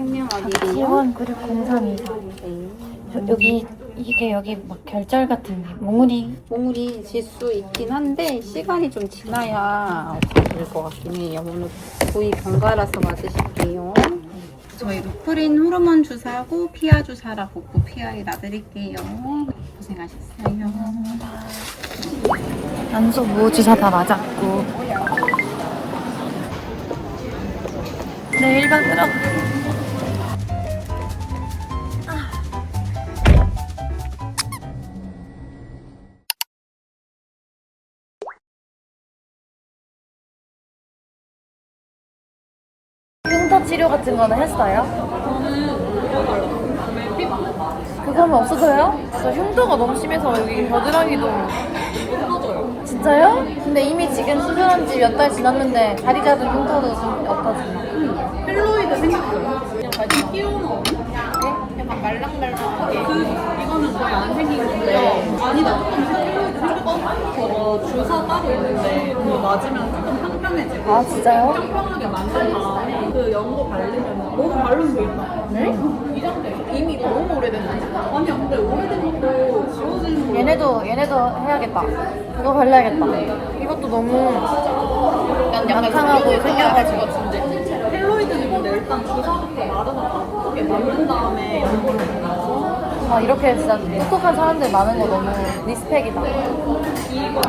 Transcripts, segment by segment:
생명학이래요. 지원 960324. 여기 이게 여기 막 결절 같은 게 몽울이 질 수 있긴 한데 시간이 좀 지나야 없어질 것 같긴 해요. 오늘 부위 번갈아서 맞으실게요. 저희 루프린 호르몬 주사하고 피하 주사라 복부 피하에 놔드릴게요. 고생하셨어요. 난소 무호 주사 다 맞았고 내일 받으러 흉터 치료 같은 거는 했어요? 그거는 없어져요? 저 흉터가 너무 심해서 여기 겨드랑이도 진짜요? 근데 이미 지금 수술한 지 몇 달 지났는데 다리 잡은 흉터도 좀 없어지나? 펠로이드 생겼어요. 그냥 발좀 끼워놓은. 약간 말랑말랑하게. 이거는 거의 안 생긴 건데. 아니다, 조금 펠로이드 생겼어. 저거 주사 따로 있는데 그거 맞으면 조금 평평해지고. 아 진짜요? 평평하게 만든 다음에 그 연고 바르면 너무 바르면 되겠다. 네? 이 상태. 이미 너무 오래됐는데. 아니야, 근데 오래된 것도 지워지는 거. 얘네도 해야겠다. 그거 발라야겠다. 이것도 너무 약탕하고 생겨가지고. 펠로이드는 근데 일단 주사부터 마르서 따뜻하게 만든 다음에 연고를 넣어. 아 이렇게 진짜 똑똑한 사람들 많은 거 너무 리스펙이다.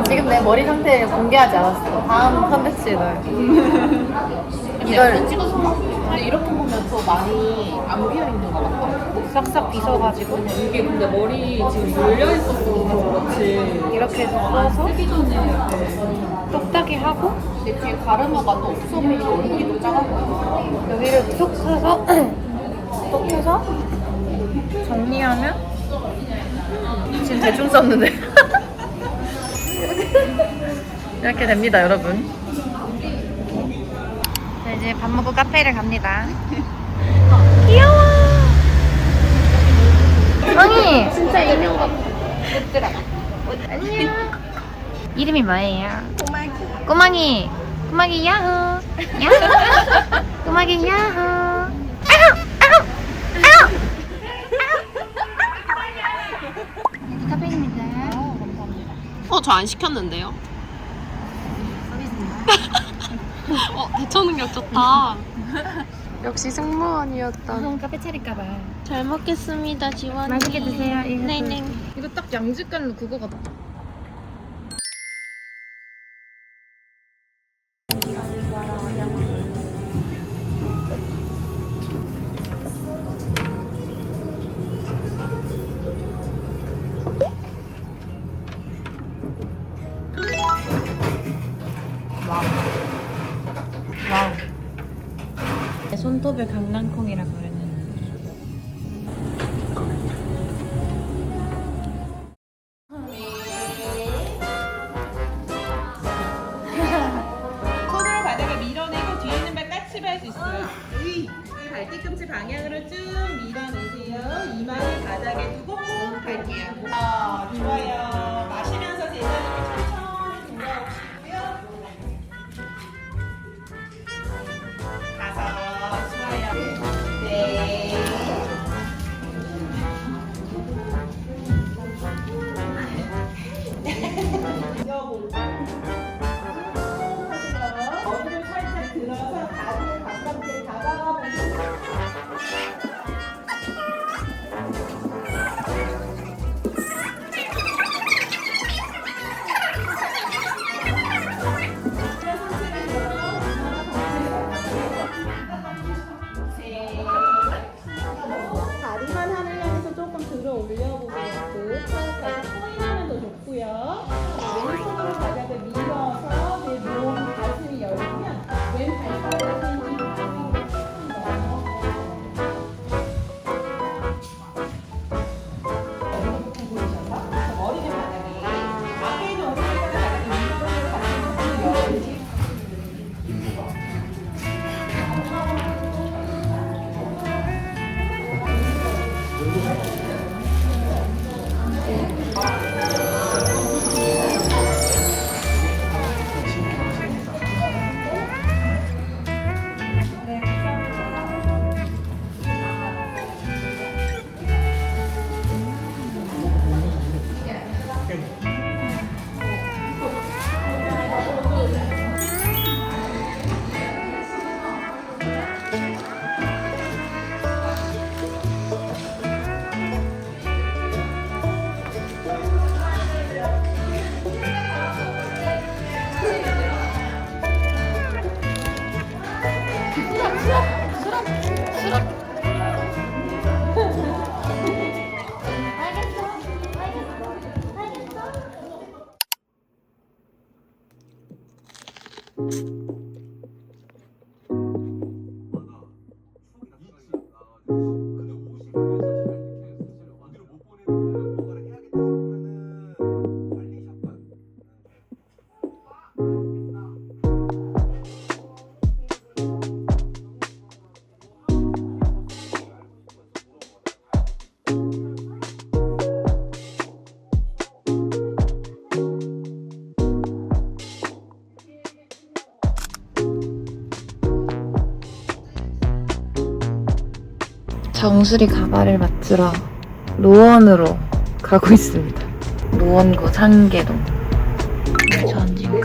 지금 내 머리 상태 공개하지 않았어. 다음 컨텐츠를 이걸 찍어서 근데 이렇게 보면 더 많이 안 비어있는 것 같아. 싹싹 빗어가지고 이게 근데 머리 지금 물려있어서 그렇지. 이렇게 넣어서 쓰기 전에 이렇게. 똑딱이 하고 내 뒤에 가르마가 또 없어 보이니까 얼굴이 또 작아 보여. 여기를 툭 해서 톡 해서 정리하면 지금 대충 썼는데 이렇게 됩니다 여러분. 자, 이제 밥 먹고 카페를 갑니다. 귀여워. 엉이 진짜 인형 같아. 얘들아. 안녕. 이름이 뭐예요? 꼬마기. 꼬마기 야호. 야호. 꼬마기 야호. 아우 아우 아우. 여기 카페입니다. 저 안 시켰는데요? 대처 능력 좋다. 역시 승무원이었다. 형 카페 차릴까봐. 잘 먹겠습니다, 지원이. 맛있게 드세요. 네네. 이거 딱 양지깔로 그거 같아. 와우. 손톱을 강낭콩이라고 그러는. 손으로 바닥에 밀어내고 뒤에 있는 발 까치발 할 수 있어요. 발 뒤꿈치 방향으로 쭉 밀어내세요. 이마를 바닥에 두고 꾹 갈게요. 좋아요. 마시면서 제자리로 천천히 돌아오시고요. 5, 좋아요. 네. 어디를 살짝 들어서 다리에 가깝게 잡아보시고 정수리 가발을 맞추러 노원으로 가고 있습니다. 노원구 상계동. 전 지금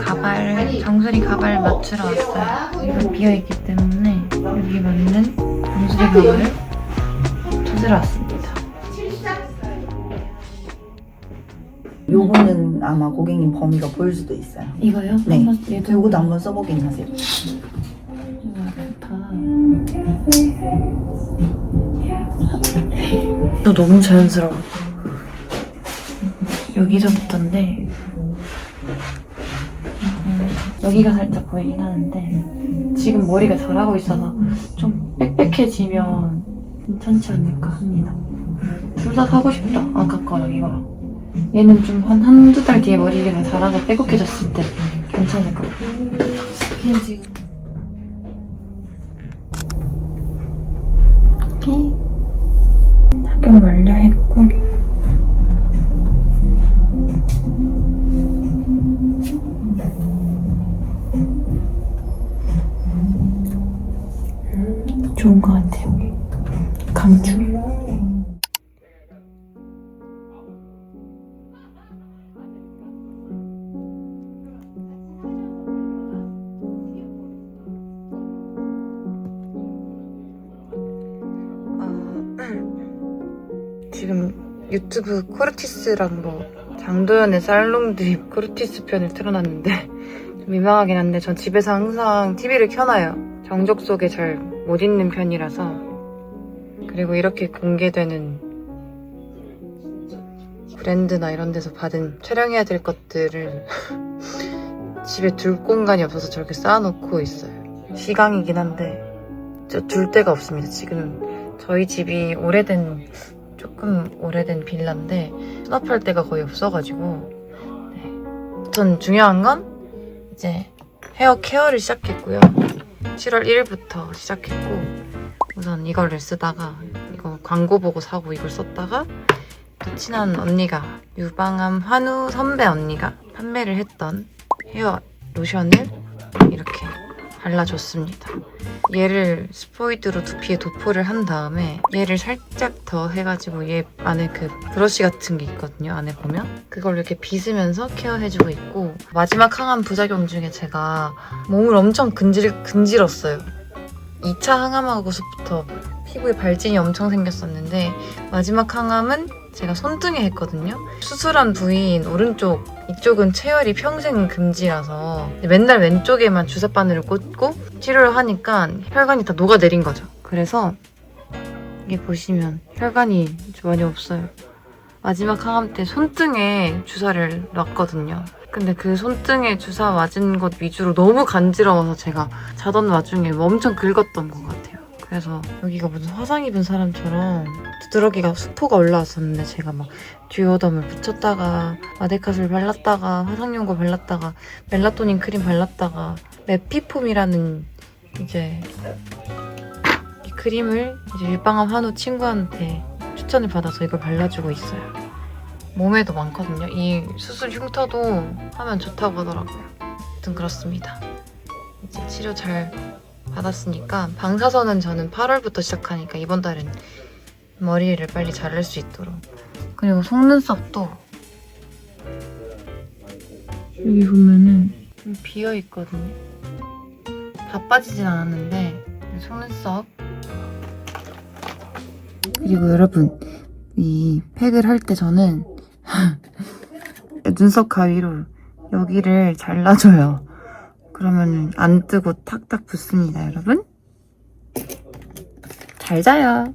정수리 가발 맞추러 왔어요. 이거 비어있기 때문에 여기 맞는 정수리 가발을 찾으러 왔습니다. 요거는 아마 고객님 범위가 보일 수도 있어요. 이거요? 네. 한번 얘도 요거도 한번 써보긴 하세요. 또 너무 자연스러워. 여기서부터인데 여기가 살짝 보이긴 하는데 지금 머리가 자라고 있어서 좀 빽빽해지면 괜찮지 않을까 합니다. 둘 다 사고 싶다. 아까 거랑 이거랑. 얘는 좀 한두 달 뒤에 머리가 자라서 빼곡해졌을 때 괜찮을 것 같아요. 그냥 지금 이렇게 착용 완료했고 좋은 것 같아요. 강추. 지금 유튜브 코르티스랑 장도연의 살롱 드립 코르티스 편을 틀어놨는데 좀 민망하긴 한데 전 집에서 항상 TV를 켜놔요. 정적 속에 잘 못 있는 편이라서. 그리고 이렇게 공개되는 브랜드나 이런 데서 받은 촬영해야 될 것들을 집에 둘 공간이 없어서 저렇게 쌓아놓고 있어요. 시강이긴 한데 둘 데가 없습니다. 지금 저희 집이 조금 오래된 빌라인데 수납할 데가 거의 없어가지고. 네. 우선 중요한 건 이제 헤어 케어를 시작했고요. 7월 1일부터 시작했고 우선 이거를 쓰다가 이거 광고 보고 사고 이걸 썼다가 또 친한 언니가 유방암 환우 선배 언니가 판매를 했던 헤어 로션을 이렇게 발라줬습니다. 얘를 스포이드로 두피에 도포를 한 다음에 얘를 살짝 더 해가지고 얘 안에 그 브러쉬 같은 게 있거든요. 안에 보면 그걸 이렇게 빗으면서 케어해주고 있고, 마지막 항암 부작용 중에 제가 몸을 엄청 근질었어요. 2차 항암하고서부터 피부에 발진이 엄청 생겼었는데 마지막 항암은 제가 손등에 했거든요. 수술한 부위인 오른쪽 이쪽은 체열이 평생 금지라서 맨날 왼쪽에만 주사바늘을 꽂고 치료를 하니까 혈관이 다 녹아내린 거죠. 그래서 이게 보시면 혈관이 많이 없어요. 마지막 항암 때 손등에 주사를 놨거든요. 근데 그 손등에 주사 맞은 것 위주로 너무 간지러워서 제가 자던 와중에 엄청 긁었던 것 같아요. 그래서 여기가 무슨 화상 입은 사람처럼 두드러기가 수포가 올라왔었는데 제가 막 듀오덤을 붙였다가 마데카솔 발랐다가 화상연고 발랐다가 멜라토닌 크림 발랐다가 메피폼이라는 이제 이 크림을 이제 유방암 환우 친구한테 추천을 받아서 이걸 발라주고 있어요. 몸에도 많거든요. 이 수술 흉터도 하면 좋다고 하더라고요. 아무튼 그렇습니다. 이제 치료 잘 받았으니까 방사선은 저는 8월부터 시작하니까 이번 달은 머리를 빨리 자를 수 있도록. 그리고 속눈썹도 여기 보면은 좀 비어있거든요. 다 빠지진 않았는데 속눈썹. 그리고 여러분, 이 팩을 할 때 저는 눈썹 가위로 여기를 잘라줘요. 그러면 안 뜨고 탁탁 붙습니다, 여러분. 잘 자요.